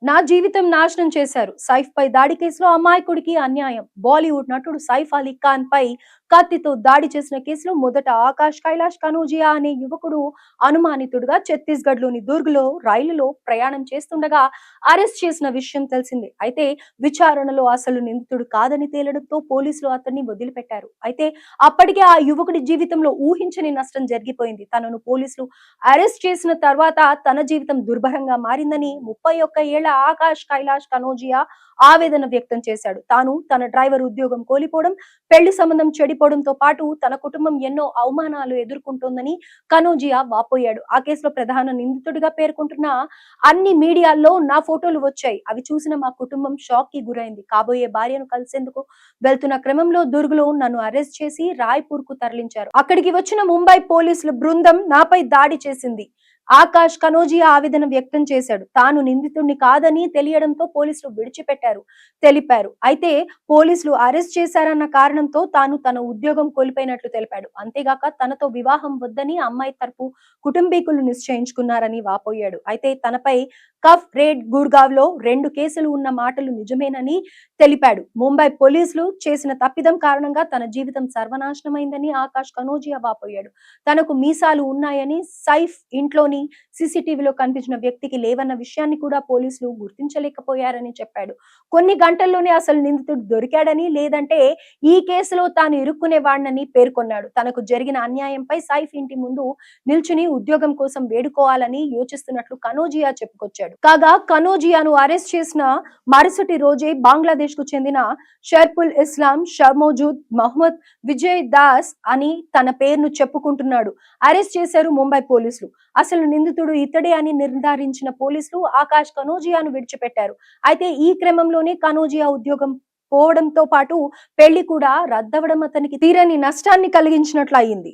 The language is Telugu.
నా జీవితం నాశనం చేశారు. సైఫ్ పై దాడి కేసులో అమాయకుడికి అన్యాయం. బాలీవుడ్ నటుడు సైఫ్ అలీ ఖాన్ పై కత్తితో దాడి చేసిన కేసులో మొదట ఆకాష్ కైలాష్ కనోజియా అనే యువకుడు అనుమానితుడుగా ఛత్తీస్గఢ్ లోని దుర్గ్లో రైలులో ప్రయాణం చేస్తుండగా అరెస్ట్ చేసిన విషయం తెలిసిందే. అయితే విచారణలో అసలు నిందితుడు కాదని తేలడంతో పోలీసులు అతన్ని వదిలిపెట్టారు. అయితే అప్పటికే ఆ యువకుడి జీవితంలో ఊహించని నష్టం జరిగిపోయింది. తనను పోలీసులు అరెస్ట్ చేసిన తర్వాత తన జీవితం దుర్భరంగా మారిందని 31 ఏళ్ల ఆకాష్ కైలాష్ కనోజియా ఆవేదన వ్యక్తం చేశాడు. తాను తన డ్రైవర్ ఉద్యోగం కోల్పోవడం, పెళ్లి సంబంధం చెడిపోవడంతో పాటు తన కుటుంబం ఎన్నో అవమానాలు ఎదుర్కొంటోందని కనోజియా వాపోయాడు. ఆ కేసులో ప్రధాన నిందితుడిగా పేర్కొంటున్న అన్ని మీడియాల్లో నా ఫోటోలు వచ్చాయి. అవి చూసిన మా కుటుంబం షాక్ కి గురైంది. కాబోయే భార్యను కలిసేందుకు వెళ్తున్న క్రమంలో దుర్గ్లో నన్ను అరెస్ట్ చేసి రాయ్పూర్ కు తరలించారు. అక్కడికి వచ్చిన ముంబై పోలీసుల బృందం నాపై దాడి చేసింది. ఆకాష్ కనోజియా ఆవేదన వ్యక్తం చేశాడు. తాను నిందితుడిని కాదని తెలియడంతో పోలీసులు విడిచిపెట్టారు తెలిపారు. అయితే పోలీసులు అరెస్ట్ చేశారన్న కారణంతో తాను తన ఉద్యోగం కోల్పోయినట్లు తెలిపాడు. అంతేగాక తనతో వివాహం వద్దని అమ్మాయి తరపు కుటుంబీకులు నిశ్చయించుకున్నారని వాపోయాడు. అయితే తనపై కఫ్ రేడ్ గుర్గావ్ లో 2 కేసులు ఉన్న మాటలు నిజమేనని తెలిపాడు. ముంబై పోలీసులు చేసిన తప్పిదం కారణంగా తన జీవితం సర్వనాశనమైందని ఆకాష్ కనోజియా వాపోయాడు. తనకు మీసాలు ఉన్నాయని, సైఫ్ ఇంట్లోని సీసీటీవీలో కనిపించిన వ్యక్తికి లేవన్న విషయాన్ని కూడా పోలీసులు గుర్తించలేకపోయారని చెప్పాడు. కొన్ని గంటల్లోనే అసలు నిందితుడు దొరికాడని, లేదంటే ఈ కేసులో తాను ఇరుక్కునేవాడినని పేర్కొన్నాడు. తనకు జరిగిన అన్యాయంపై సైఫ్ ఇంటి ముందు నిల్చుని ఉద్యోగం కోసం వేడుకోవాలని యోచిస్తున్నట్లు కనోజియా చెప్పుకొచ్చాడు. కాగా కనోజియాను అరెస్ట్ చేసిన మరుసటి రోజే బంగ్లాదేశ్ కు చెందిన షర్పుల్ ఇస్లాం షర్మోజూద్ మహమ్మద్ విజయ్ దాస్ అని తన పేరును చెప్పుకుంటున్నాడు. అరెస్ట్ చేశారు ముంబై పోలీసులు. అసలు నిందితుడు ఇతడే అని నిర్ధారించిన పోలీసులు ఆకాష్ కనోజియాను విడిచిపెట్టారు. అయితే ఈ క్రమంలోనే కనోజియా ఉద్యోగం పోవడంతో పాటు పెళ్లి కూడా రద్దవడం అతనికి తీరని నష్టాన్ని కలిగించినట్లు అయింది.